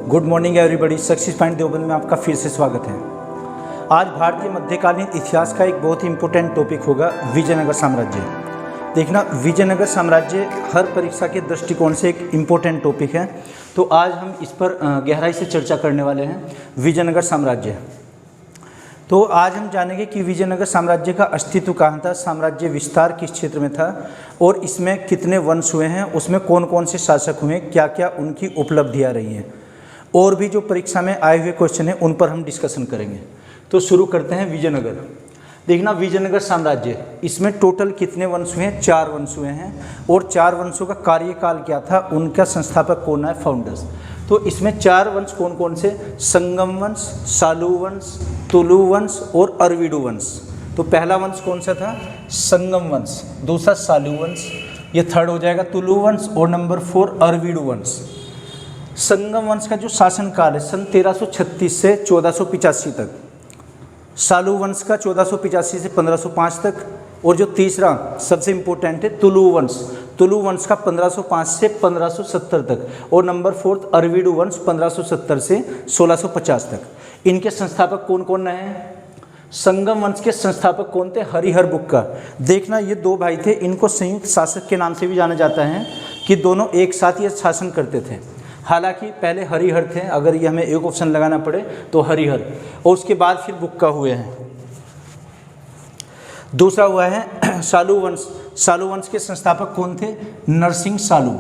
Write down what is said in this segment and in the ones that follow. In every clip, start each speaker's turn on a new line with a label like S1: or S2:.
S1: Good morning everybody. Success point Deoband में आपका फिर से स्वागत है। आज भारतीय मध्यकालीन इतिहास का एक बहुत ही इम्पोर्टेंट टॉपिक होगा विजयनगर साम्राज्य। देखना, विजयनगर साम्राज्य हर परीक्षा के दृष्टिकोण से एक इम्पोर्टेंट टॉपिक है, तो आज हम इस पर गहराई से चर्चा करने वाले हैं। विजयनगर साम्राज्य, तो आज हम जानेंगे कि विजयनगर साम्राज्य का अस्तित्व कहाँ था, साम्राज्य विस्तार किस क्षेत्र में था और इसमें कितने वंश हुए हैं, उसमें कौन कौन से शासक हुए, क्या क्या उनकी उपलब्धियाँ रही हैं, और भी जो परीक्षा में आए हुए क्वेश्चन हैं उन पर हम डिस्कशन करेंगे। तो शुरू करते हैं विजयनगर। देखना, विजयनगर साम्राज्य, इसमें टोटल कितने वंश हुए हैं? 4 वंश हुए हैं। और 4 वंशों का कार्यकाल क्या था, उनका संस्थापक कौन है, फाउंडर्स। तो इसमें 4 वंश कौन कौन से? संगम वंश, सालू वंश, तुलु वंश और अरविडु वंश। तो पहला वंश कौन सा था? संगम वंश। दूसरा सालू वंश, ये थर्ड हो जाएगा तुलु वंश, और नंबर 4 अरविडु वंश। संगम वंश का जो शासनकाल है सन 1336 से 1485 तक, सालू वंश का 1485 से 1505 तक, और जो तीसरा सबसे इम्पोर्टेंट है तुलु वंश, तुलु वंश का 1505 से 1570 तक, और नंबर 4 अरविडु वंश 1570 से 1650 तक। इनके संस्थापक कौन कौन रहे हैं? संगम वंश के संस्थापक कौन थे? हरिहर बुक्का। देखना, ये 2 भाई थे, इनको संयुक्त शासक के नाम से भी जाना जाता है कि दोनों एक साथ ये शासन करते थे। हालांकि पहले हरिहर थे, अगर ये हमें एक ऑप्शन लगाना पड़े तो हरिहर, और उसके बाद फिर बुक्का हुए हैं। दूसरा हुआ है सालू वंश। सालू वंश के संस्थापक कौन थे? नरसिंह सालू।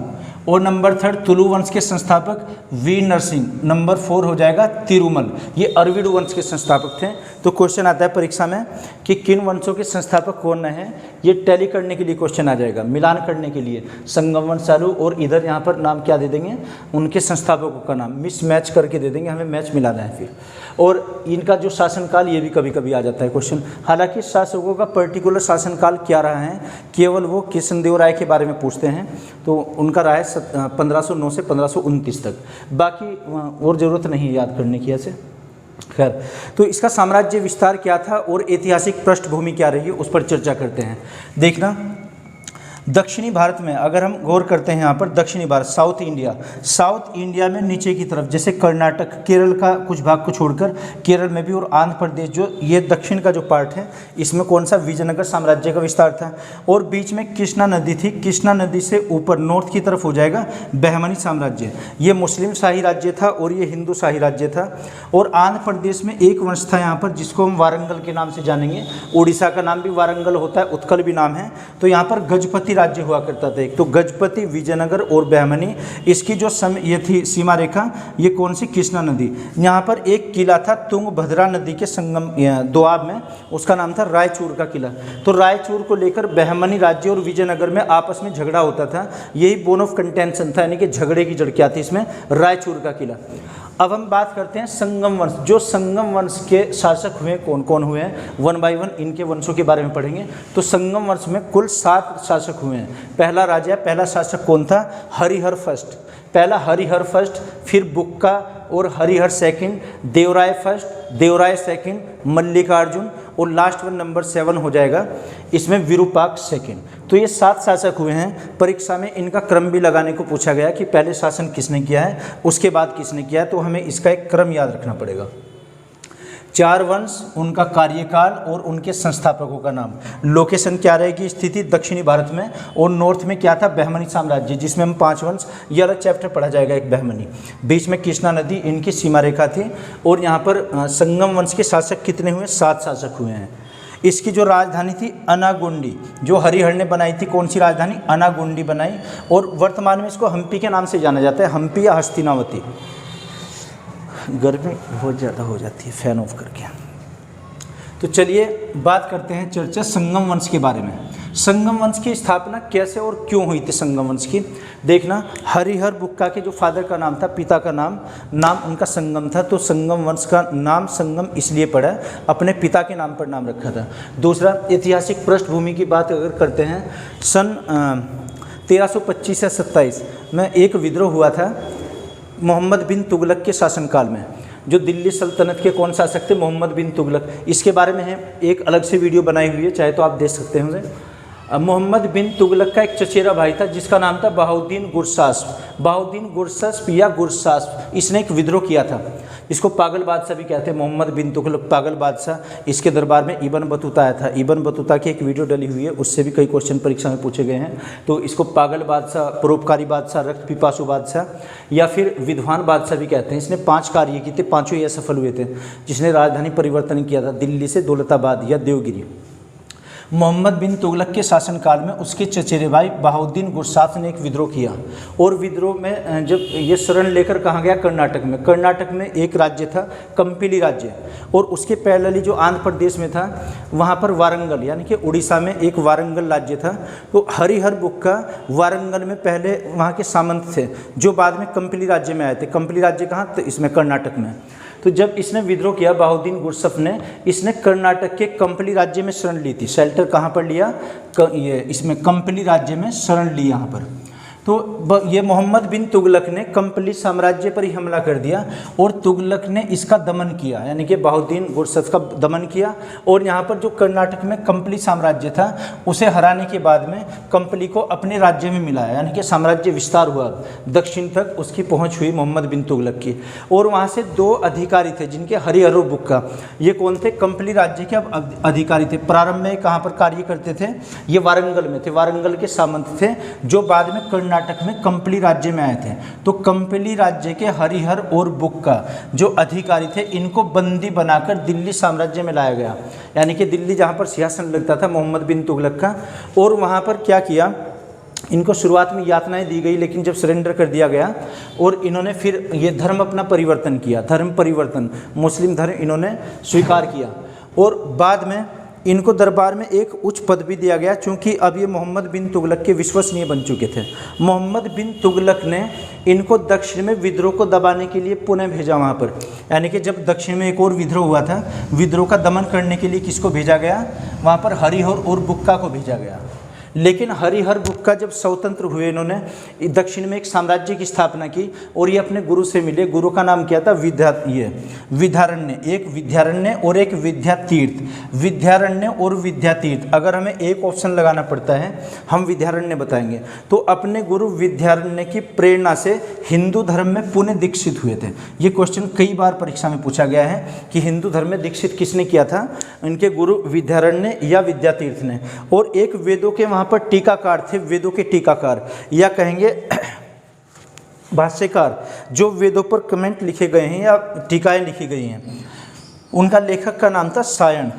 S1: और नंबर 3 तुलु वंश के संस्थापक वीर नरसिंह। नंबर 4 हो जाएगा तिरुमल। ये अरविडु वंश के संस्थापक थे। तो क्वेश्चन आता है परीक्षा में कि किन वंशों के संस्थापक कौन हैं। ये टैली करने के लिए क्वेश्चन आ जाएगा, मिलान करने के लिए संगम वंश, सालू, और इधर यहाँ पर नाम क्या दे देंगे, उनके संस्थापकों का नाम मिस मैच करके दे देंगे, हमें मैच मिलाना है फिर। और इनका जो शासनकाल, ये भी कभी कभी आ जाता है क्वेश्चन। हालांकि शासकों का पर्टिकुलर शासनकाल क्या रहा है, केवल वो कृष्णदेव राय के बारे में पूछते हैं, तो उनका रहा है 1509 से 1529 तक। बाकी और ज़रूरत नहीं याद करने की ऐसे। खैर, तो इसका साम्राज्य विस्तार क्या था और ऐतिहासिक पृष्ठभूमि क्या रही है, उस पर चर्चा करते हैं। देखना, दक्षिणी भारत में अगर हम गौर करते हैं, यहाँ पर दक्षिणी भारत, साउथ इंडिया में नीचे की तरफ, जैसे कर्नाटक, केरल का कुछ भाग को छोड़कर केरल में भी, और आंध्र प्रदेश, जो ये दक्षिण का जो पार्ट है, इसमें कौन सा? विजयनगर साम्राज्य का विस्तार था। और बीच में कृष्णा नदी थी, कृष्णा नदी से ऊपर नॉर्थ की तरफ हो जाएगा बहमनी साम्राज्य। ये मुस्लिम शाही राज्य था और ये हिंदू शाही राज्य था। और आंध्र प्रदेश में एक वंश था यहाँ पर, जिसको हम वारंगल के नाम से जानेंगे। उड़ीसा का नाम भी वारंगल होता है, उत्कल भी नाम है। तो यहाँ पर गजपति राज्य हुआ करता था एक, तो गजपति, विजयनगर और बहमनी, इसकी जो ये थी सीमा रेखा, ये कौन सी? कृष्णा नदी। यहाँ पर एक किला था तुंगभद्रा नदी के संगम दोआब में, उसका नाम था रायचूर का किला। तो रायचूर को लेकर बहमनी राज्य और विजयनगर में आपस में झगड़ा होता था, यही बोन ऑफ कंटेंशन था, यानी कि झगड़े की जड़ क्या थी इसमें? रायचूर का किला। अब हम बात करते हैं संगम वंश। जो संगम वंश के शासक हुए कौन कौन हुए हैं, 1 बाय 1 इनके वंशों के बारे में पढ़ेंगे। तो संगम वंश में कुल 7 शासक हुए हैं। पहला शासक कौन था? हरिहर फर्स्ट। पहला हरिहर फर्स्ट, फिर बुक्का और Harihar second, Devaraya first, Devaraya second, Mallikarjun, और लास्ट वन नंबर 7 हो जाएगा इसमें विरूपाक्ष सेकंड। तो ये 7 शासक हुए हैं। परीक्षा में इनका क्रम भी लगाने को पूछा गया कि पहले शासन किसने किया है, उसके बाद किसने किया है, तो हमें इसका एक क्रम याद रखना पड़ेगा। 4 वंश, उनका कार्यकाल और उनके संस्थापकों का नाम। लोकेशन क्या रहेगी? स्थिति दक्षिणी भारत में, और नॉर्थ में क्या था? बहमनी साम्राज्य, जिसमें हम 5 वंश, ये अलग चैप्टर पढ़ा जाएगा एक बहमनी। बीच में कृष्णा नदी, इनकी सीमा रेखा थी। और यहाँ पर संगम वंश के शासक कितने हुए? 7 शासक हुए हैं। इसकी जो राजधानी थी अनागुंडी, जो हरिहर ने बनाई थी, कौन सी राजधानी? अनागुंडी बनाई। और वर्तमान में इसको हम्पी के नाम से जाना जाता है, हम्पी या हस्तिनावती। गर्मी बहुत ज़्यादा हो जाती है, फैन ऑफ करके। तो चलिए बात करते हैं, चर्चा संगम वंश के बारे में। संगम वंश की स्थापना कैसे और क्यों हुई थी संगम वंश की? देखना, हरिहर बुक्का के जो फादर का नाम था, पिता का नाम उनका संगम था, तो संगम वंश का नाम संगम इसलिए पड़ा, अपने पिता के नाम पर नाम रखा था। दूसरा, ऐतिहासिक पृष्ठभूमि की बात अगर करते हैं, सन 1325 से 27 में एक विद्रोह हुआ था मोहम्मद बिन तुगलक के शासनकाल में। जो दिल्ली सल्तनत के कौन शासक थे? मोहम्मद बिन तुगलक। इसके बारे में है एक अलग से वीडियो बनाई हुई है, चाहे तो आप देख सकते हैं उसे। मोहम्मद बिन तुगलक का एक चचेरा भाई था जिसका नाम था बहाउद्दीन गुरसास्प। बहाउद्दीन गुरसास्प या गुरसास्प, इसने एक विद्रोह किया था। इसको पागल बादशाह भी कहते हैं, मोहम्मद बिन तुगलक पागल बादशाह। इसके दरबार में इब्न बतूता आया था। इब्न बतूता की एक वीडियो डली हुई है, उससे भी कई क्वेश्चन परीक्षा में पूछे गए हैं। तो इसको पागल बादशाह, परोपकारी बादशाह, रक्त पिपासु बादशाह या फिर विद्वान बादशाह भी कहते हैं। इसने 5 कार्य किए थे, 5 ये सफल हुए थे। जिसने राजधानी परिवर्तन किया था दिल्ली से दौलताबाद या देवगिरी। मोहम्मद बिन तुगलक के शासनकाल में उसके चचेरे भाई बहाउद्दीन गुरसास्प ने एक विद्रोह किया, और विद्रोह में जब ये शरण लेकर कहाँ गया, कर्नाटक में। कर्नाटक में एक राज्य था कंपिली राज्य, और उसके पैरेलली जो आंध्र प्रदेश में था वहाँ पर वारंगल, यानी कि उड़ीसा में एक वारंगल राज्य था। तो हरिहर बुक्का वारंगल में पहले वहाँ के सामंत थे, जो बाद में कंपिली राज्य में आए थे। कंपिली राज्य कहाँ, तो इसमें कर्नाटक में। तो जब इसने विद्रोह किया बहाउद्दीन गुरसास्प ने, इसने कर्नाटक के कंपली राज्य में शरण ली थी। शेल्टर कहाँ पर लिया, ये इसमें कंपली राज्य में शरण ली यहाँ पर। तो ये मोहम्मद बिन तुगलक ने कंपली साम्राज्य पर ही हमला कर दिया, और तुगलक ने इसका दमन किया, यानी कि बहाउद्दीन गुरसास्प का दमन किया। और यहाँ पर जो कर्नाटक में कंपली साम्राज्य था उसे हराने के बाद में कंपली को अपने राज्य में मिलाया, यानी कि साम्राज्य विस्तार हुआ, दक्षिण तक उसकी पहुँच हुई मोहम्मद बिन तुगलक की। और वहाँ से 2 अधिकारी थे जिनके हरिहर बुक्का, ये कौन थे, कंपली राज्य के अब अधिकारी थे। प्रारंभ में कहाँ पर कार्य करते थे, ये वारंगल में थे, वारंगल के सामंत थे, जो बाद में कर्नाटक में कंपली राज्य में आए थे। तो कंपली राज्य के हरिहर और बुक्का जो अधिकारी थे, इनको बंदी बनाकर दिल्ली साम्राज्य में लाया गया, यानी कि दिल्ली जहां पर सिंहासन लगता था मोहम्मद बिन तुगलक का। और वहां पर क्या किया, इनको शुरुआत में यातनाएं दी गई, लेकिन जब सरेंडर कर दिया गया और इन्होंने फिर ये धर्म अपना परिवर्तन किया, धर्म परिवर्तन, मुस्लिम धर्म इन्होंने स्वीकार किया। और बाद में इनको दरबार में एक उच्च पद भी दिया गया, क्योंकि अब ये मोहम्मद बिन तुगलक के विश्वसनीय बन चुके थे। मोहम्मद बिन तुगलक ने इनको दक्षिण में विद्रोह को दबाने के लिए पुणे भेजा वहाँ पर, यानी कि जब दक्षिण में एक और विद्रोह हुआ था, विद्रोह का दमन करने के लिए किसको भेजा गया, वहाँ पर हरिहर और बुक्का को भेजा गया। लेकिन हरिहर बुक्का जब स्वतंत्र हुए, इन्होंने दक्षिण में एक साम्राज्य की स्थापना की, और ये अपने गुरु से मिले। गुरु का नाम क्या था, विद्यारण्य, एक विद्यारण्य और एक विद्यातीर्थ। विद्यारण्य और विद्यातीर्थ, अगर हमें एक ऑप्शन लगाना पड़ता है हम विद्यारण्य बताएंगे। तो अपने गुरु विद्यारण्य की प्रेरणा से हिंदू धर्म में पुनः दीक्षित हुए थे। ये क्वेश्चन कई बार परीक्षा में पूछा गया है कि हिंदू धर्म में दीक्षित किसने किया था, इनके गुरु विद्यारण्य या विद्यातीर्थ ने। और एक वेदों के वहाँ पर टीकाकार थे, वेदों के टीकाकार या कहेंगे भाष्यकार, जो वेदों पर कमेंट लिखे गए हैं या टीकाएं लिखी गई हैं, उनका लेखक का नाम था सायण।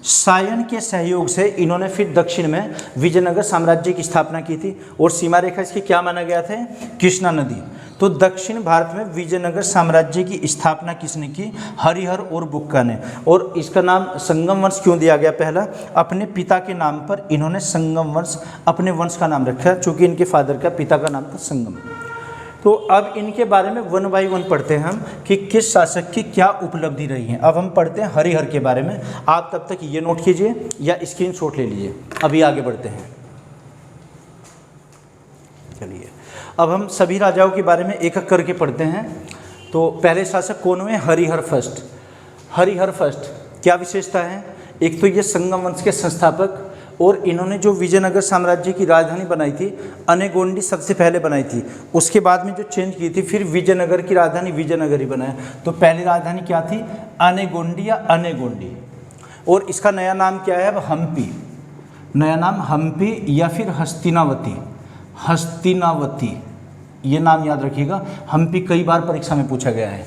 S1: सायण के सहयोग से इन्होंने फिर दक्षिण में विजयनगर साम्राज्य की स्थापना की थी, और सीमा रेखा इसकी क्या माना गया था, कृष्णा नदी। तो दक्षिण भारत में विजयनगर साम्राज्य की स्थापना किसने की, हरिहर और बुक्का ने। और इसका नाम संगम वंश क्यों दिया गया, पहला अपने पिता के नाम पर इन्होंने संगम वंश अपने वंश का नाम रखा, चूँकि इनके फादर का पिता का नाम था संगम। तो अब इनके बारे में 1 बाय 1 पढ़ते हैं हम कि किस शासक की क्या उपलब्धि रही है। अब हम पढ़ते हैं हरिहर के बारे में, आप तब तक ये नोट कीजिए या स्क्रीनशॉट ले लीजिए। अभी आगे बढ़ते हैं, चलिए अब हम सभी राजाओं के बारे में एक एक करके पढ़ते हैं। तो पहले शासक कौन हुए, हरिहर फर्स्ट। हरिहर फर्स्ट क्या विशेषता है, एक तो ये संगम वंश के संस्थापक, और इन्होंने जो विजयनगर साम्राज्य की राजधानी बनाई थी अनेगोंडी सबसे पहले बनाई थी, उसके बाद में जो चेंज की थी फिर विजयनगर की राजधानी विजयनगर ही बनाया। तो पहली राजधानी क्या थी, अनेगोंडी या अनेगोंडी, और इसका नया नाम क्या है, अब हम्पी, नया नाम हम्पी या फिर हस्तिनावती। हस्तिनावती ये नाम याद रखिएगा, हम्पी कई बार परीक्षा में पूछा गया है।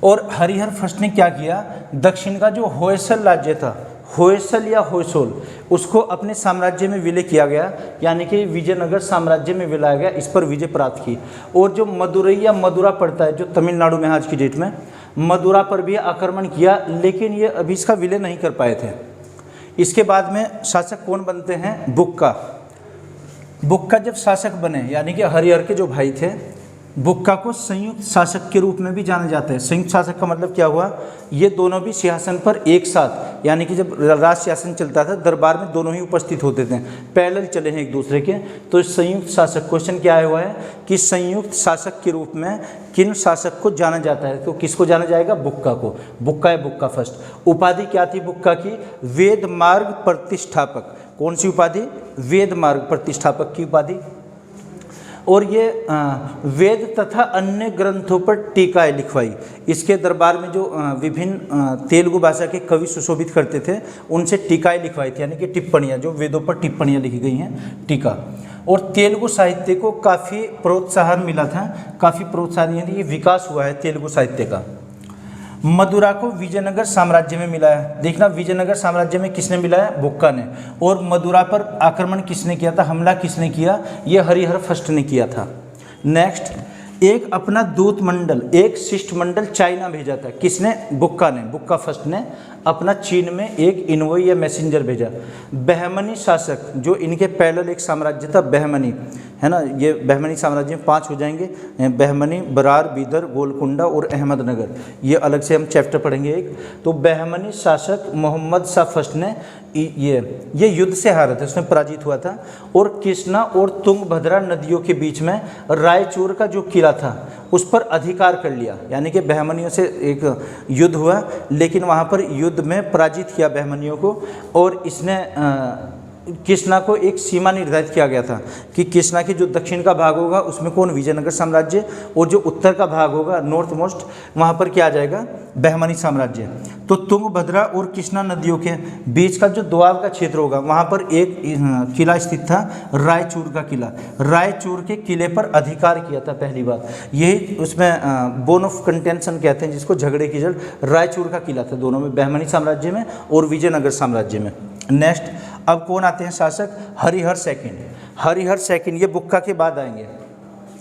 S1: और हरिहर फर्स्ट ने क्या किया, दक्षिण का जो होयसल राज्य था, होयसल या होयसोल, उसको अपने साम्राज्य में विलय किया गया, यानी कि विजयनगर साम्राज्य में विलाया गया, इस पर विजय प्राप्त की। और जो मदुरई या मदुरा पड़ता है, जो तमिलनाडु में आज की डेट में, मदुरा पर भी आक्रमण किया, लेकिन ये अभी इसका विलय नहीं कर पाए थे। इसके बाद में शासक कौन बनते हैं, बुक्का। बुक्का जब शासक बने, यानी कि हरिहर के जो भाई थे, बुक्का को संयुक्त शासक के रूप में भी जाना जाता है। संयुक्त शासक का मतलब क्या हुआ, ये दोनों भी सिंहासन पर एक साथ, यानी कि जब राज शासन चलता था दरबार में दोनों ही उपस्थित होते थे, पैरेलल चले हैं एक दूसरे के। तो संयुक्त शासक, क्वेश्चन क्या आया हुआ है कि संयुक्त शासक के रूप में किन शासक को जाना जाता है, तो किसको जाना जाएगा, बुक्का को। बुक्का है बुक्का फर्स्ट। उपाधि क्या थी बुक्का की, वेद मार्ग प्रतिष्ठापक। कौन सी उपाधि? वेद मार्ग प्रतिष्ठापक की उपाधि। और ये वेद तथा अन्य ग्रंथों पर टीकाएँ लिखवाई। इसके दरबार में जो विभिन्न तेलुगु भाषा के कवि सुशोभित करते थे उनसे टीकाएँ लिखवाई थी, यानी कि टिप्पणियाँ, जो वेदों पर टिप्पणियाँ लिखी गई हैं, टीका। और तेलुगु साहित्य को काफ़ी प्रोत्साहन मिला था, काफ़ी प्रोत्साहन यानी विकास हुआ है तेलुगु साहित्य का। मदुरा को विजयनगर साम्राज्य में मिला है। देखना, विजयनगर साम्राज्य में किसने मिला है? बुक्का ने। और मदुरा पर आक्रमण किसने किया था, हमला किसने किया? ये हरिहर फर्स्ट ने किया था। नेक्स्ट, एक अपना दूत मंडल, एक शिष्टमंडल चाइना भेजा था। किसने? बुक्का ने, बुक्का फर्स्ट ने अपना चीन में एक इनवॉय या मैसेंजर भेजा। बहमनी शासक, जो इनके पैरेलल एक साम्राज्य था बहमनी, है ना, ये बहमनी साम्राज्य में 5 हो जाएंगे, बहमनी, बरार, बीदर, गोलकुंडा और अहमदनगर। ये अलग से हम चैप्टर पढ़ेंगे एक। तो बहमनी शासक मोहम्मद शाह फर्स्ट ने ये युद्ध से हारा था, उसमें पराजित हुआ था। और कृष्णा और तुंगभद्रा नदियों के बीच में रायचूर का जो किला था उस पर अधिकार कर लिया, यानी कि बहमनियों से एक युद्ध हुआ, लेकिन वहाँ पर युद्ध में पराजित किया बहमनियों को। और इसने कृष्णा को एक सीमा निर्धारित किया गया था कि कृष्णा की जो दक्षिण का भाग होगा उसमें कौन? विजयनगर साम्राज्य, और जो उत्तर का भाग होगा नॉर्थ मोस्ट, वहाँ पर क्या आ जाएगा? बहमनी साम्राज्य। तो तुंगभद्रा और कृष्णा नदियों के बीच का जो दोआब का क्षेत्र होगा वहाँ पर एक किला स्थित था, रायचूर का किला। रायचूर के किले पर अधिकार किया था पहली बार, यही उसमें बोन ऑफ कंटेंशन कहते हैं जिसको, झगड़े की जड़। रायचूर का किला था दोनों में, बहमनी साम्राज्य में और विजयनगर साम्राज्य में। नेक्स्ट, अब कौन आते हैं शासक? हरिहर सेकंड। हरिहर सेकंड ये बुक्का के बाद आएंगे,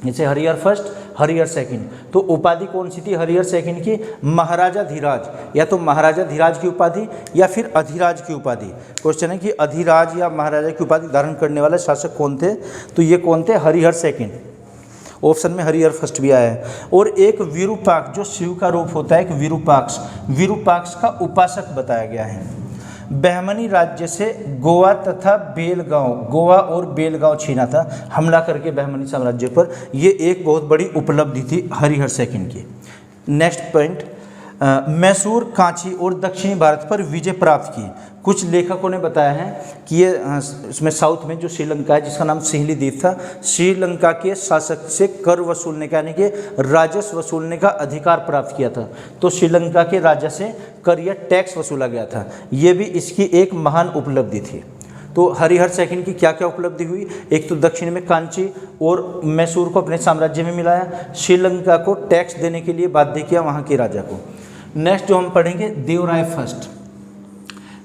S1: जैसे हरिहर फर्स्ट, हरिहर सेकंड। तो उपाधि कौन सी थी हरिहर सेकंड की? महाराजा धीराज, या तो महाराजा धीराज की उपाधि या फिर अधिराज की उपाधि। क्वेश्चन है कि अधिराज या महाराजा की उपाधि धारण करने वाले शासक कौन थे? तो ये कौन थे? हरिहर सेकंड। ऑप्शन में हरिहर फर्स्ट भी आया है। और एक विरूपाक्ष, जो शिव का रूप होता है, एक विरूपाक्ष, विरूपाक्ष का उपासक बताया गया है। बहमनी राज्य से गोवा तथा बेलगांव, गोवा और बेलगांव छीना था हमला करके बहमनी साम्राज्य पर। ये एक बहुत बड़ी उपलब्धि थी हरिहर सेकंड की। नेक्स्ट पॉइंट, मैसूर, कांची और दक्षिणी भारत पर विजय प्राप्त की। कुछ लेखकों ने बताया है कि ये इसमें साउथ में जो श्रीलंका है जिसका नाम सिंहली द्वीप था, श्रीलंका के शासक से कर वसूलने का, यानी कि राजस्व वसूलने का अधिकार प्राप्त किया था। तो श्रीलंका के राजा से कर या टैक्स वसूला गया था, ये भी इसकी एक महान उपलब्धि थी। तो हरिहर सेकंड की क्या क्या उपलब्धि हुई? एक तो दक्षिण में कांची और मैसूर को अपने साम्राज्य में मिलाया, श्रीलंका को टैक्स देने के लिए बाध्य किया वहाँ के राजा को। नेक्स्ट जो हम पढ़ेंगे, देवराय फर्स्ट।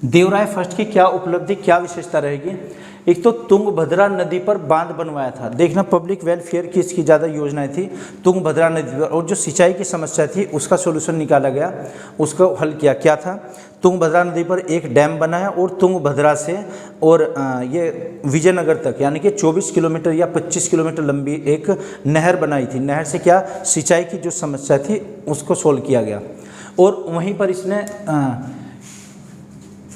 S1: देवराय फर्स्ट की क्या उपलब्धि, क्या विशेषता रहेगी? एक तो तुंगभद्रा नदी पर बांध बनवाया था। देखना, पब्लिक वेलफेयर की इसकी ज़्यादा योजनाएं थी तुंगभद्रा नदी पर, और जो सिंचाई की समस्या थी उसका सोल्यूशन निकाला गया, उसको हल किया। क्या था? तुंगभद्रा नदी पर एक डैम बनाया और तुंगभद्रा से और ये विजयनगर तक, यानी कि 24 किलोमीटर या 25 किलोमीटर लंबी एक नहर बनाई थी। नहर से क्या, सिंचाई की जो समस्या थी उसको सोल्व किया गया। और वहीं पर इसने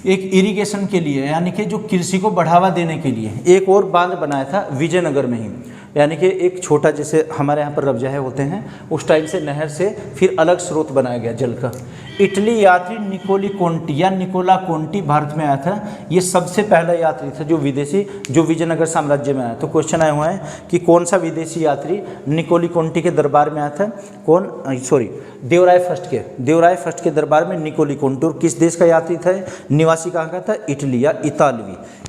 S1: एक इरिगेशन के लिए, यानी कि जो कृषि को बढ़ावा देने के लिए एक और बांध बनाया था विजयनगर में ही, यानी कि एक छोटा, जैसे हमारे यहाँ पर रबजाहे होते हैं उस टाइप से नहर से फिर अलग स्रोत बनाया गया जल का। इटली यात्री निकोली कोंटी या निकोला कोंटी भारत में आया था। ये सबसे पहला यात्री था जो विदेशी, जो विजयनगर साम्राज्य में आया। तो क्वेश्चन आया हुआ है कि कौन सा विदेशी यात्री निकोली कोंटी के दरबार में आया था? कौन? सॉरी, देवराय फर्स्ट के दरबार में निकोली कोंटी। और किस देश का यात्री था? निवासी कहाँ का था? इटली या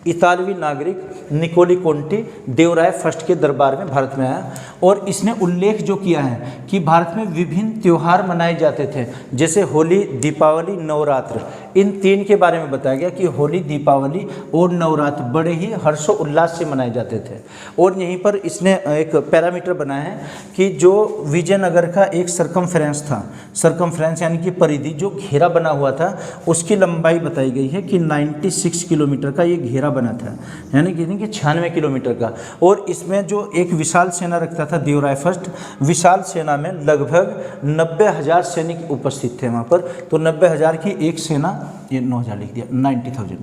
S1: इतालवी नागरिक निकोली कोंटी देवराय फर्स्ट के दरबार में भारत में आया। और इसने उल्लेख जो किया है कि भारत में विभिन्न त्योहार मनाए जाते थे, जैसे होली, दीपावली, नवरात्र। इन तीन के बारे में बताया गया कि होली, दीपावली और नवरात्र बड़े ही हर्षोल्लास से मनाए जाते थे। और यहीं पर इसने एक पैरामीटर बनाया है कि जो विजयनगर का एक सरकमफ्रेंस था, सरकमफ्रेंस यानी कि परिधि, जो घेरा बना हुआ था, उसकी लंबाई बताई गई है कि 96 किलोमीटर का ये घेरा बना था, यानी कि 96 किलोमीटर का। और इसमें जो एक विशाल सेना रखता था देवराय फर्स्ट, विशाल सेना में लगभग 90,000 सैनिक उपस्थित थे वहाँ पर। तो 90,000 की एक सेना, ये 9,000 लिख दिया, 90,000,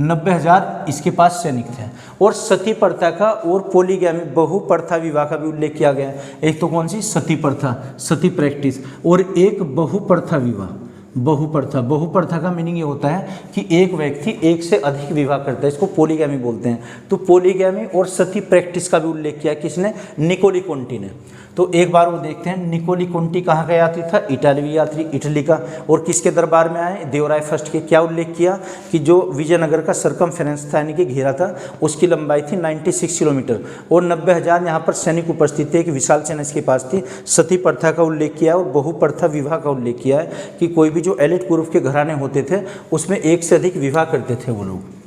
S1: 90,000 इसके पास सैनिक थे। और सती प्रथा का और पोलीगैमी, बहु प्रथा विवाह का भी उल्लेख किया गया है। एक तो कौन सी? सती प्रथा, सती प्रैक्टिस, और एक बहु प्रथा विवाह। बहुप्रथा। बहुप्रथा का मीनिंग ये होता है कि एक व्यक्ति एक से अधिक विवाह करता है, इसको पोलीगैमी बोलते हैं। तो पोलीगैमी और सती प्रैक्टिस का भी उल्लेख किया किसने? निकोली कोंटी ने। तो एक बार वो देखते हैं निकोली कोंटी कहाँ का यात्री था? इटालवी यात्री, इटली का। और किसके दरबार में आए? देवराय फर्स्ट के। क्या उल्लेख किया कि जो विजयनगर का सरकमफेरेंस था यानी कि घेरा था, उसकी लंबाई थी 96 किलोमीटर और 90,000 यहाँ पर सैनिक उपस्थित थे। एक विशाल सेना इसके पास थी। सती प्रथा का उल्लेख किया और बहुप्रथा विवाह का उल्लेख किया है कि कोई भी जो एलिट ग्रुप के घराने होते थे उसमें एक से अधिक विवाह करते थे वो लोग।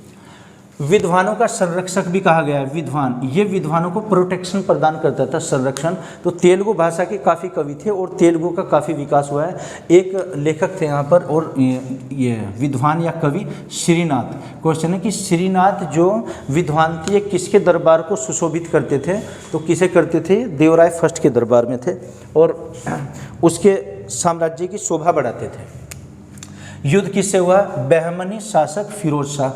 S1: विद्वानों का संरक्षक भी कहा गया है। विद्वान, ये विद्वानों को प्रोटेक्शन प्रदान करता था, संरक्षण। तो तेलुगु भाषा के काफ़ी कवि थे और तेलुगु का काफ़ी विकास हुआ है। एक लेखक थे यहाँ पर और ये विद्वान या कवि श्रीनाथ। क्वेश्चन है कि श्रीनाथ जो विद्वान थे ये किसके दरबार को सुशोभित करते थे? तो किसे करते थे? देवराय फर्स्ट के दरबार में थे और उसके साम्राज्य की शोभा बढ़ाते थे। युद्ध किससे हुआ? बहमनी शासक फिरोज शाह।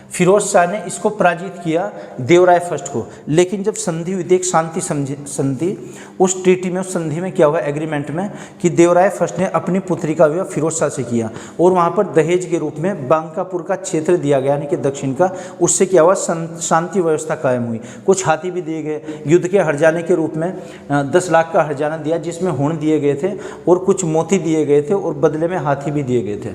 S1: फिरोज शाह ने इसको पराजित किया देवराय फर्स्ट को। लेकिन जब संधि हुई थी, एक शांति संधि, उस ट्रीटी में, उस संधि में क्या हुआ? एग्रीमेंट में कि देवराय फर्स्ट ने अपनी पुत्री का विवाह फिरोज शाह से किया और वहाँ पर दहेज के रूप में बांकापुर का क्षेत्र दिया गया यानी कि दक्षिण का। उससे क्या हुआ? शांति व्यवस्था कायम हुई। कुछ हाथी भी दिए गए युद्ध के हर्जाने के रूप में। 10 लाख का हर्जाना दिया जिसमें हुण दिए गए थे और कुछ मोती दिए गए थे और बदले में हाथी भी दिए गए थे।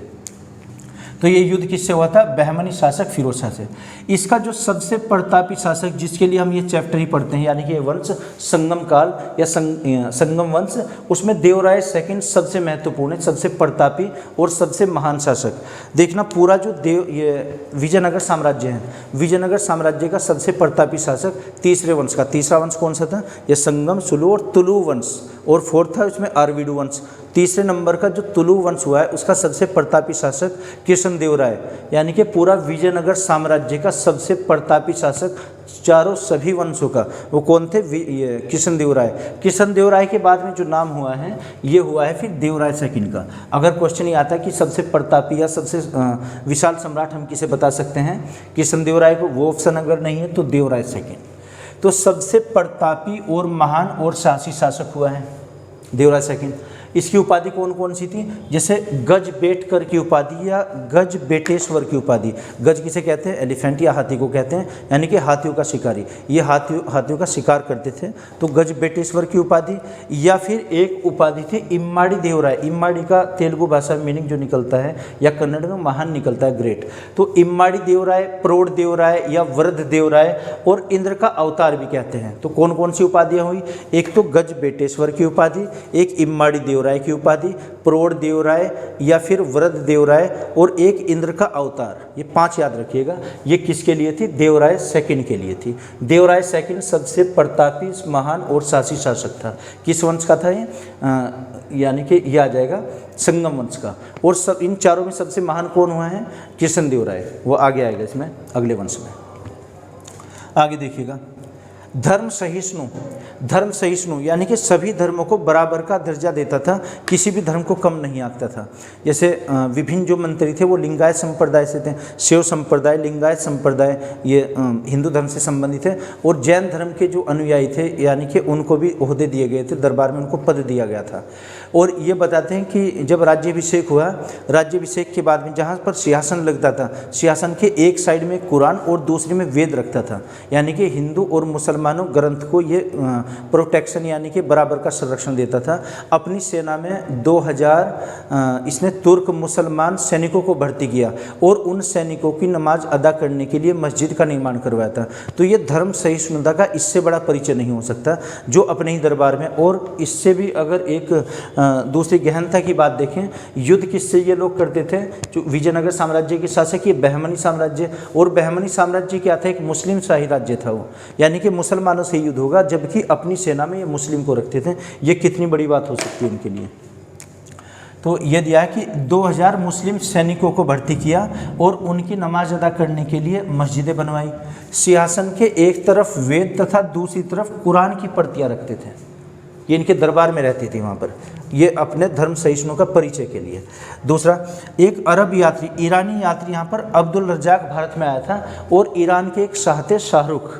S1: तो ये युद्ध किससे हुआ था? बहमनी शासक फिरोज शाह से। इसका जो सबसे प्रतापी शासक जिसके लिए हम ये चैप्टर ही पढ़ते हैं यानी कि वंश संगम काल या संगम वंश, उसमें देवराय सेकंड सबसे महत्वपूर्ण है, सबसे प्रतापी और सबसे महान शासक। देखना पूरा जो ये विजयनगर साम्राज्य है, विजयनगर साम्राज्य का सबसे प्रतापी शासक तीसरे वंश का। तीसरा वंश कौन सा था? ये संगम, सुलु और तुलु वंश। और फोर्थ था उसमें अरविडु वंश। तीसरे नंबर का जो तुलु वंश हुआ है उसका सबसे प्रतापी शासक कृष्णदेवराय, यानी कि पूरा विजयनगर साम्राज्य का सबसे प्रतापी शासक चारों सभी वंशों का। वो कौन थे? कृष्णदेवराय। कृष्णदेवराय के बाद में जो नाम हुआ है ये हुआ है फिर देवराय सेकंड का। अगर क्वेश्चन ये आता है कि सबसे प्रतापी या सबसे विशाल सम्राट हम किसे बता सकते हैं? कृष्णदेवराय को। वो ऑप्शन अगर नहीं है तो देवराय सेकंड। तो सबसे प्रतापी और महान और साहसी शासक हुआ है देवराय सेकंड। इसकी उपाधि कौन कौन सी थी? जैसे गज बेटकर की उपाधि या गज बेटेश्वर की उपाधि। गज किसे कहते हैं? एलिफेंट या हाथी को कहते हैं, यानी कि हाथियों का शिकारी। ये हाथियों का शिकार करते थे, तो गज बेटेश्वर की उपाधि। या फिर एक उपाधि थी इम्माड़ी देवराय। इम्माड़ी का तेलुगु भाषा में मीनिंग जो निकलता है या कन्नड़ में महान निकलता है, ग्रेट। तो इम्माड़ी देवराय, प्रौढ़ देवराय या वृद्ध देवराय और इंद्र का अवतार भी कहते हैं। तो कौन कौन सी उपाधियाँ हुई? एक तो गज बेटेश्वर की उपाधि, एक इम्माड़ी देवराय की उपाधि, प्रौढ़ देवराय या फिर वृद्ध देवराय और एक इंद्र का अवतार। ये 5 याद रखिएगा। ये किसके लिए थी? देवराय सेकंड के लिए थी। देवराय सेकंड सबसे प्रतापी, महान और साहसी शासक था। किस वंश का था ये? यानी कि ये आ जाएगा संगम वंश का। और सब इन चारों में सबसे महान कौन हुआ है? कृष्णदेवराय। वो आगे आएगा इसमें अगले वंश में। आगे देखिएगा, धर्म सहिष्णु। धर्म सहिष्णु यानी कि सभी धर्मों को बराबर का दर्जा देता था, किसी भी धर्म को कम नहीं आंकता था। जैसे विभिन्न जो मंत्री थे वो लिंगायत संप्रदाय से थे, शैव संप्रदाय, लिंगायत संप्रदाय, ये हिंदू धर्म से संबंधित है। और जैन धर्म के जो अनुयायी थे यानी कि उनको भी ओहदे दिए गए थे, दरबार में उनको पद दिया गया था। और ये बताते हैं कि जब राज्याभिषेक हुआ, राज्याभिषेक के बाद में जहाँ पर सिंहासन लगता था, सिंहासन के एक साइड में कुरान और दूसरे में वेद रखता था। यानी कि हिंदू और मुसलमानों ग्रंथ को ये प्रोटेक्शन यानी कि बराबर का संरक्षण देता था। अपनी सेना में 2000 इसने तुर्क मुसलमान सैनिकों को भर्ती किया और उन सैनिकों की नमाज अदा करने के लिए मस्जिद का निर्माण करवाया था। तो ये धर्म सहिष्णुता का इससे बड़ा परिचय नहीं हो सकता जो अपने ही दरबार में। और इससे भी अगर एक दूसरी गहनता की बात देखें, युद्ध किससे ये लोग करते थे? जो विजयनगर साम्राज्य के शासक ये बहमनी साम्राज्य, और बहमनी साम्राज्य क्या था? एक मुस्लिम शाही राज्य था वो, यानी कि मुसलमानों से युद्ध होगा, जबकि अपनी सेना में ये मुस्लिम को रखते थे। ये कितनी बड़ी बात हो सकती है उनके लिए। तो ये दिया कि 2000 मुस्लिम सैनिकों को भर्ती किया और उनकी नमाज अदा करने के लिए मस्जिदें बनवाई। सिंहासन के एक तरफ वेद तथा दूसरी तरफ कुरान की प्रतियां रखते थे। ये इनके दरबार में रहती थी वहाँ पर, ये अपने धर्म सहिष्णु का परिचय के लिए। दूसरा, एक अरब यात्री, ईरानी यात्री यहाँ पर अब्दुल रज़ाक भारत में आया था और ईरान के एक शाह थे शाहरुख,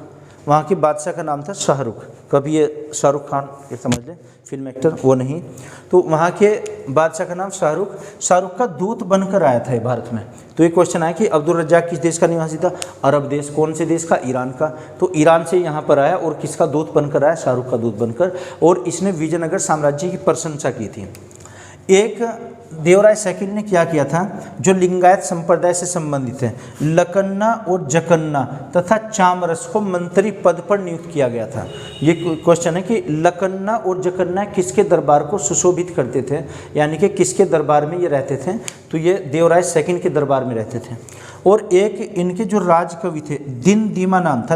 S1: वहाँ के बादशाह का नाम था शाहरुख। कभी ये शाहरुख खान ये समझ लें फिल्म एक्टर, वो नहीं। तो वहाँ के बादशाह का नाम शाहरुख का दूत बनकर आया था ये भारत में। तो ये क्वेश्चन आया कि अब्दुल रज्जाक किस देश का निवासी था? अरब देश। कौन से देश का? ईरान का। तो ईरान से यहाँ पर आया और किसका दूत बनकर आया? शाहरुख का दूत बनकर। और इसने विजयनगर साम्राज्य की प्रशंसा की थी। एक देवराय सेकंड ने क्या किया था, जो लिंगायत संप्रदाय से संबंधित है, लकन्ना और जकन्ना तथा चामरस को मंत्री पद पर नियुक्त किया गया था। ये क्वेश्चन है कि लकन्ना और जकन्ना किसके दरबार को सुशोभित करते थे, यानी कि किसके दरबार में ये रहते थे? तो ये देवराय सेकंड के दरबार में रहते थे। और एक इनके जो राजकवि थे, दिनदीमा नाम था,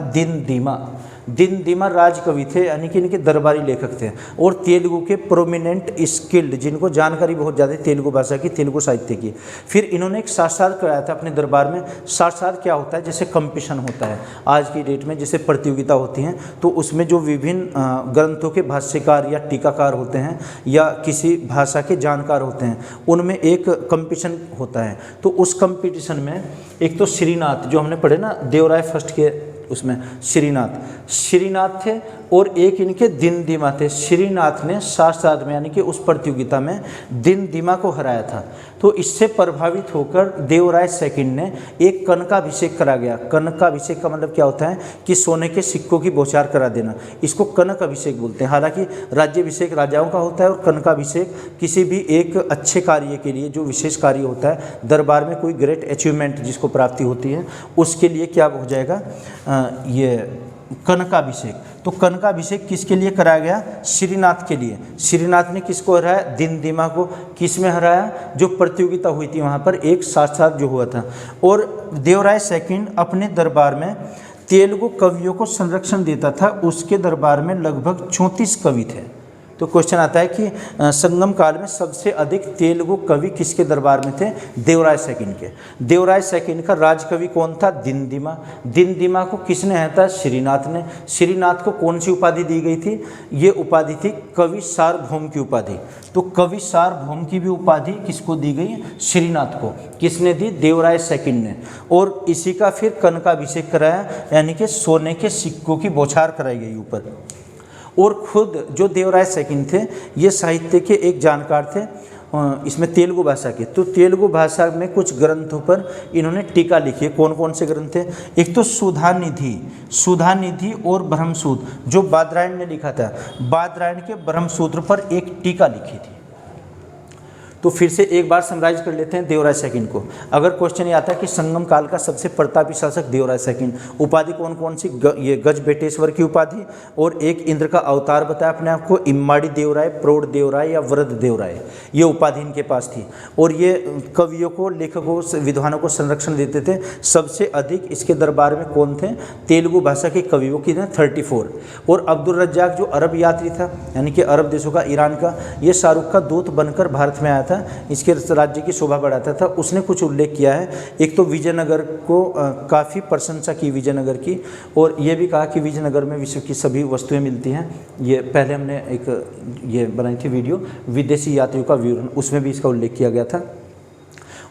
S1: दिनदीमा राजकवि थे, यानी कि इनके दरबारी लेखक थे। और तेलुगु के प्रोमिनेंट स्किल्ड, जिनको जानकारी बहुत ज़्यादा तेलुगु भाषा की, तेलुगु साहित्य की। फिर इन्होंने एक साक्षात्कार कराया था अपने दरबार में। साक्षात्कार क्या होता है? जैसे कंपटीशन होता है आज की डेट में, जैसे प्रतियोगिता होती हैं, तो उसमें जो विभिन्न ग्रंथों के भाष्यकार या टीकाकार होते हैं या किसी भाषा के जानकार होते हैं, उनमें एक कंपटीशन होता है। तो उस कंपटीशन में एक तो श्रीनाथ, जो हमने पढ़े ना देवराय फर्स्ट के उसमें, श्रीनाथ थे और एक इनके दिनदीमा थे। श्रीनाथ ने साथ में, यानी कि उस प्रतियोगिता में दिनदीमा को हराया था। तो इससे प्रभावित होकर देवराय सेकंड ने एक कनकाभिषेक करा गया। कनकाभिषेक का मतलब क्या होता है कि सोने के सिक्कों की बौछार करा देना, इसको कनक अभिषेक बोलते हैं। हालांकि राज्याभिषेक राजाओं का होता है और कनकाभिषेक किसी भी एक अच्छे कार्य के लिए, जो विशेष कार्य होता है, दरबार में कोई ग्रेट अचीवमेंट जिसको प्राप्ति होती है, उसके लिए क्या हो जाएगा, ये कनकाभिषेक। तो कनकाभिषेक किसके लिए कराया गया? श्रीनाथ के लिए। श्रीनाथ ने किसको हराया? दिनदीमा को। किस में हराया? जो प्रतियोगिता हुई थी वहाँ पर, एक साक्षात जो हुआ था। और देवराय सेकंड अपने दरबार में तेलुगु कवियों को संरक्षण देता था। उसके दरबार में लगभग 34 कवि थे। तो क्वेश्चन आता है कि संगम काल में सबसे अधिक तेलुगु कवि किसके दरबार में थे? देवराय सेकंड के। देवराय सेकंड का राजकवि कौन था? दिनदीमा। दिनदीमा को किसने हराया था? श्रीनाथ ने। श्रीनाथ को कौन सी उपाधि दी गई थी? ये उपाधि थी कवि सार्वभौम की उपाधि। तो कवि सार्वभौम की भी उपाधि किसको दी गई? श्रीनाथ को। किसने दी? देवराय सेकंड ने। और इसी का फिर कनकाभिषेक कराया, यानी कि सोने के सिक्कों की बौछार कराई गई ऊपर। और खुद जो देवराय सेकंड थे, ये साहित्य के एक जानकार थे, इसमें तेलुगु भाषा के। तो तेलुगु भाषा में कुछ ग्रंथों पर इन्होंने टीका लिखी है। कौन कौन से ग्रंथ थे? एक तो सुधानिधि और ब्रह्मसूत्र, जो बादरायण ने लिखा था। बादरायण के ब्रह्मसूत्र पर एक टीका लिखी थी। तो फिर से एक बार समराइज कर लेते हैं देवराय सेकंड को। अगर क्वेश्चन ये आता है कि संगम काल का सबसे प्रतापी शासक देवराय सेकंड, उपाधि कौन कौन सी? ये गजबेटेश्वर की उपाधि, और एक इंद्र का अवतार बताया अपने आप को, इम्माड़ी देवराय, प्रौढ़ देवराय या वृद्ध देवराय, ये उपाधि इनके पास थी। और ये कवियों को, लेखकों, विद्वानों को संरक्षण देते थे। सबसे अधिक इसके दरबार में कौन थे? तेलुगु भाषा के कवियों की थे 34। और अब्दुल रज्जाक जो अरब यात्री था, यानी कि अरब देशों का, ईरान का, ये शाहरुख का दूत बनकर भारत में आया था, इसके राज्य की शोभा बढ़ाता था। उसने कुछ उल्लेख किया है। एक तो विजयनगर को काफ़ी प्रशंसा की विजयनगर की, और ये भी कहा कि विजयनगर में विश्व की सभी वस्तुएं मिलती हैं। ये पहले हमने एक ये बनाई थी वीडियो, विदेशी यात्रियों का विवरण, उसमें भी इसका उल्लेख किया गया था।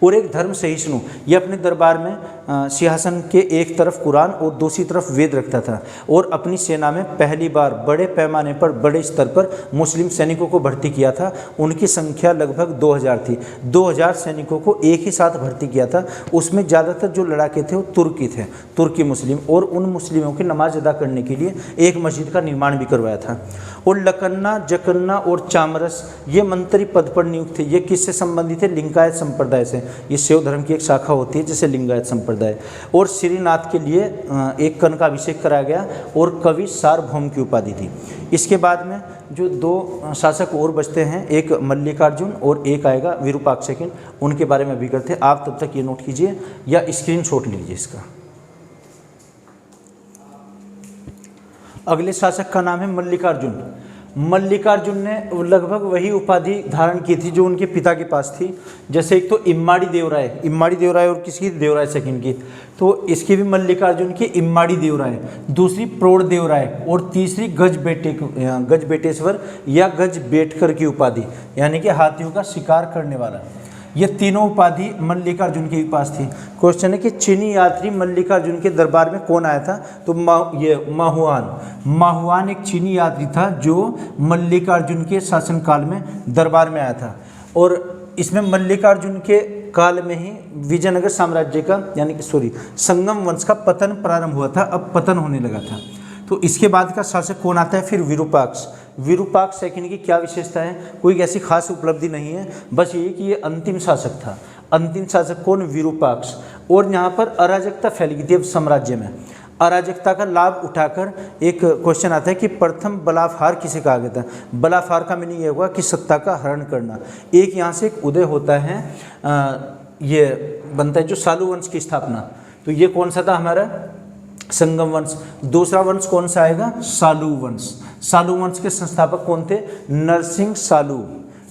S1: और एक धर्म सहिष्णु, ये अपने दरबार में सिंहासन के एक तरफ कुरान और दूसरी तरफ वेद रखता था। और अपनी सेना में पहली बार बड़े पैमाने पर, बड़े स्तर पर मुस्लिम सैनिकों को भर्ती किया था। उनकी संख्या लगभग 2000 थी। 2000 सैनिकों को एक ही साथ भर्ती किया था। उसमें ज़्यादातर जो लड़ाके थे वो तुर्की थे, तुर्की मुस्लिम। और उन मुस्लिमों की नमाज अदा करने के लिए एक मस्जिद का निर्माण भी करवाया था। और लकन्ना, जकन्ना और चामरस ये मंत्री पद पर नियुक्त थे। ये किससे संबंधित है? लिंगायत संप्रदाय से। ये शैव धर्म की एक शाखा होती है जैसे लिंगायत संप्रदाय। और श्रीनाथ के लिए एक कनकाभिषेक कराया गया और कवि सार्वभौम की उपाधि थी। इसके बाद में जो 2 शासक और बचते हैं, एक मल्लिकार्जुन और एक आएगा विरूपाक्ष सेकंड, उनके बारे में अभी करते हैं। आप तब तक ये नोट कीजिए या स्क्रीनशॉट लीजिए इसका। अगले शासक का नाम है मल्लिकार्जुन। मल्लिकार्जुन ने लगभग वही उपाधि धारण की थी जो उनके पिता के पास थी। जैसे एक तो इम्माड़ी देवराय और किसकी? देवराय सेकंड की। तो इसकी भी मल्लिकार्जुन की इम्माड़ी देवराय, दूसरी प्रौढ़ देवराय और तीसरी गजबेटेश्वर या गजबेटकर की उपाधि, यानी कि हाथियों का शिकार करने वाला। ये तीनों उपाधि मल्लिकार्जुन के पास थी। क्वेश्चन है कि चीनी यात्री मल्लिकार्जुन के दरबार में कौन आया था, तो माहुआन एक चीनी यात्री था जो मल्लिकार्जुन के शासनकाल में दरबार में आया था। और इसमें मल्लिकार्जुन के काल में ही विजयनगर साम्राज्य का यानी कि संगम वंश का पतन प्रारंभ हुआ था, अब पतन होने लगा था। तो इसके बाद का शासक कौन आता है, फिर विरूपाक्ष। विरूपाक्ष सेकंड की क्या विशेषता है, कोई ऐसी खास उपलब्धि नहीं है, बस ये कि ये अंतिम शासक था। अंतिम शासक कौन, विरूपाक्ष। और यहाँ पर अराजकता फैल गई थी अब साम्राज्य में। अराजकता का लाभ उठाकर एक क्वेश्चन आता है कि प्रथम बलाफार किसे कहा गया था। बलाफार का मीनिंग ये हुआ कि सत्ता का हरण करना। एक यहाँ से एक उदय होता है, ये बनता है जो सालू वंश की स्थापना। तो ये कौन सा था हमारा, संगम वंश। दूसरा वंश कौन सा आएगा, सालू वंश। सालू वंश के संस्थापक कौन थे, नरसिंह सालू।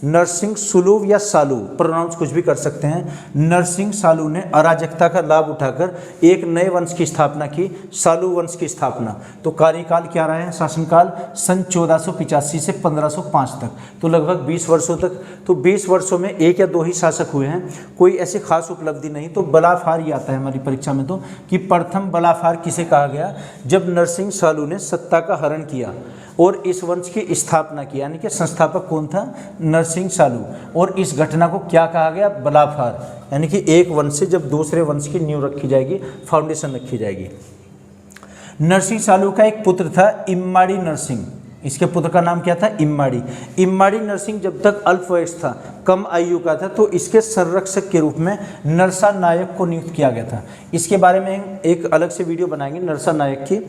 S1: नरसिंह सुलू या सालू, प्रोनाउंस कुछ भी कर सकते हैं। नरसिंह सालू ने अराजकता का लाभ उठाकर एक नए वंश की स्थापना की, सालू वंश की स्थापना। तो कार्यकाल क्या रहा है, शासनकाल सन 1485 से 1505 तक, तो लगभग 20 वर्षों तक। तो 20 वर्षों में एक या दो ही शासक हुए हैं, कोई ऐसी खास उपलब्धि नहीं। तो बलाफार ही आता है हमारी परीक्षा में, तो कि प्रथम बलाफार किसे कहा गया, जब नरसिंह सालू ने सत्ता का हरण किया और इस वंश की स्थापना की, यानी कि संस्थापक कौन था, नरसिंह सालू। और इस घटना को क्या कहा गया, बलाफार, यानी कि एक वंश से जब दूसरे वंश की नींव रखी जाएगी, फाउंडेशन रखी जाएगी। नरसिंह सालू का एक पुत्र था इम्माड़ी नरसिंह। इसके पुत्र का नाम क्या था, इम्माड़ी। इम्माड़ी नरसिंह जब तक अल्प वयस्क था, कम आयु का था, तो इसके संरक्षक के रूप में नरसा नायक को नियुक्त किया गया था। इसके बारे में एक अलग से वीडियो बनाएंगे नरसा नायक की।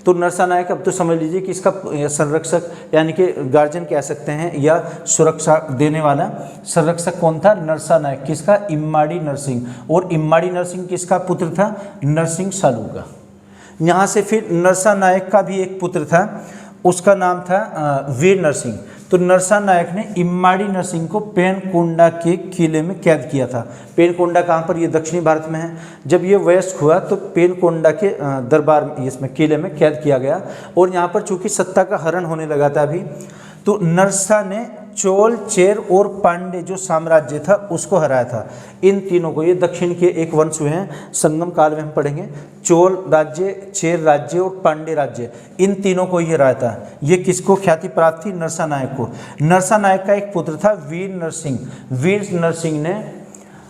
S1: तो नरसा नायक अब तो समझ लीजिए कि इसका संरक्षक यानी कि गार्जियन कह सकते हैं या सुरक्षा देने वाला संरक्षक कौन था, नरसा नायक। किसका, इम्माड़ी नरसिंह। और इम्माड़ी नरसिंह किसका पुत्र था, नरसिंह सालू का। यहाँ से फिर नरसा नायक का भी एक पुत्र था, उसका नाम था वीर नरसिंह। तो नरसा नायक ने इम्माड़ी नरसिंह को पेनकोंडा के किले में कैद किया था। पेनकोंडा कहाँ पर, ये दक्षिणी भारत में है। जब ये वयस्क हुआ तो पेनकोंडा के दरबार इसमें किले में कैद किया गया। और यहाँ पर चूंकि सत्ता का हरण होने लगा था अभी, तो नरसा ने चोल, चेर और पांडे जो साम्राज्य था उसको हराया था। इन तीनों को, ये दक्षिण के एक वंश हुए हैं, संगम काल में हम पढ़ेंगे। चोल राज्य, चेर राज्य और पांडे राज्य, इन तीनों को ही हराया था। ये किसको ख्याति प्राप्त थी, नरसा नायक को। नरसा नायक का एक पुत्र था वीर नरसिंह। वीर नरसिंह ने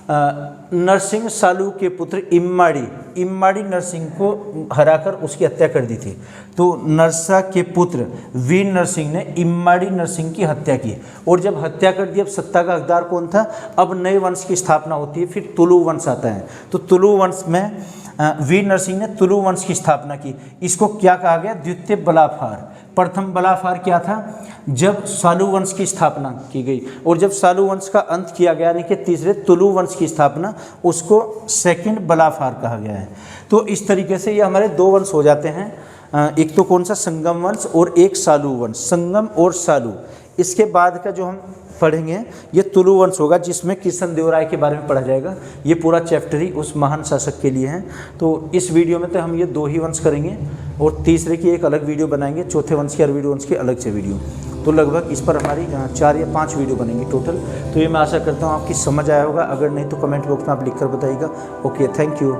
S1: नरसिंह सालू के पुत्र इम्माड़ी नरसिंह को हराकर उसकी हत्या कर दी थी। तो नरसा के पुत्र वीर नरसिंह ने इम्माड़ी नरसिंह की हत्या की। और जब हत्या कर दी, अब सत्ता का हकदार कौन था, अब नए वंश की स्थापना होती है, फिर तुलु वंश आता है। तो तुलु वंश में वीर नरसिंह ने तुलु वंश की स्थापना की। इसको क्या कहा गया, द्वितीय बलाफार। प्रथम बलाफार क्या था, जब सालू वंश की स्थापना की गई। और जब सालू वंश का अंत किया गया, यानी कि तीसरे तुलु वंश की स्थापना, उसको सेकंड बलाफार कहा गया है। तो इस तरीके से ये हमारे दो वंश हो जाते हैं, एक तो कौन सा, संगम वंश, और एक सालू वंश। संगम और सालू। इसके बाद का जो हम पढ़ेंगे ये तुलु वंश होगा, जिसमें कृष्णदेवराय के बारे में पढ़ा जाएगा। ये पूरा चैप्टर ही उस महान शासक के लिए है। तो इस वीडियो में तो हम ये दो ही वंश करेंगे, और तीसरे की एक अलग वीडियो बनाएंगे, चौथे वंश की, अरविड़ वंश की अलग से वीडियो। तो लगभग इस पर हमारी 4 या 5 वीडियो बनेंगी टोटल। तो ये मैं आशा करता हूँ आपकी समझ आया होगा। अगर नहीं तो कमेंट बॉक्स में आप लिख कर बताइएगा। Okay, thank you.